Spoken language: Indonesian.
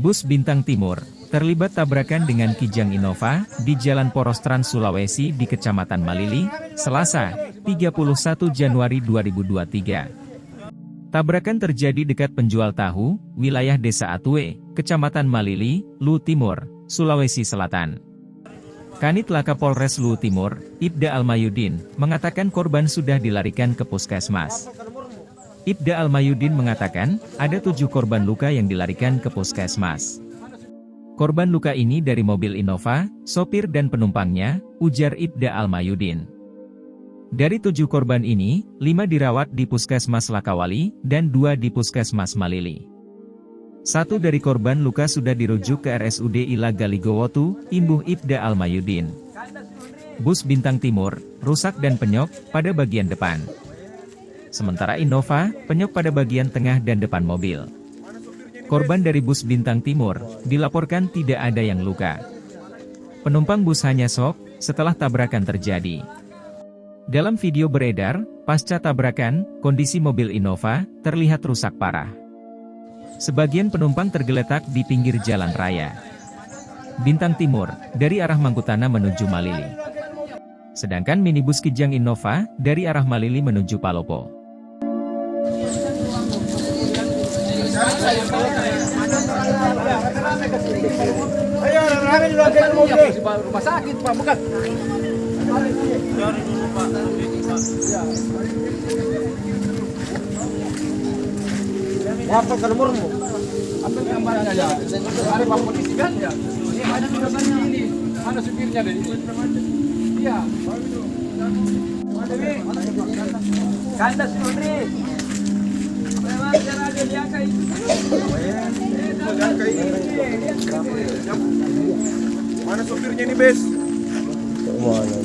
Bus Bintang Timur terlibat tabrakan dengan Kijang Innova di Jalan Poros Trans Sulawesi di Kecamatan Malili, Selasa, 31 Januari 2023. Tabrakan terjadi dekat penjual tahu, wilayah Desa Atue, Kecamatan Malili, Lu Timur, Sulawesi Selatan. Kanit Laka Polres Lu Timur, Ibda Almayudin, mengatakan korban sudah dilarikan ke puskesmas. Ibda Almayudin mengatakan, ada 7 korban luka yang dilarikan ke puskesmas. Korban luka ini dari mobil Innova, sopir dan penumpangnya, ujar Ibda Almayudin. Dari 7 korban ini, 5 dirawat di Puskesmas Lakawali, dan 2 di Puskesmas Malili. 1 dari korban luka sudah dirujuk ke RSUD Ila Galigowotu, imbuh Ibda Almayudin. Bus Bintang Timur, rusak dan penyok, pada bagian depan. Sementara Innova, penyok pada bagian tengah dan depan mobil. Korban dari bus Bintang Timur, dilaporkan tidak ada yang luka. Penumpang bus hanya shock, setelah tabrakan terjadi. Dalam video beredar, pasca tabrakan, kondisi mobil Innova, terlihat rusak parah. Sebagian penumpang tergeletak di pinggir jalan raya. Bintang Timur, dari arah Mangkutana menuju Malili. Sedangkan minibus Kijang Innova, dari arah Malili menuju Palopo. Ayo, rame dulu ke rumah sakit, Pak, bukan. Apa nomormu? Apa gambarnya ya? Ada Pak polisi kan ya? Ini ada gambarnya ini. Mana supirnya deh? Iya. Kandas Nudri. Memang cara dia kayak itu. Mana supirnya ini, Bes? Mana?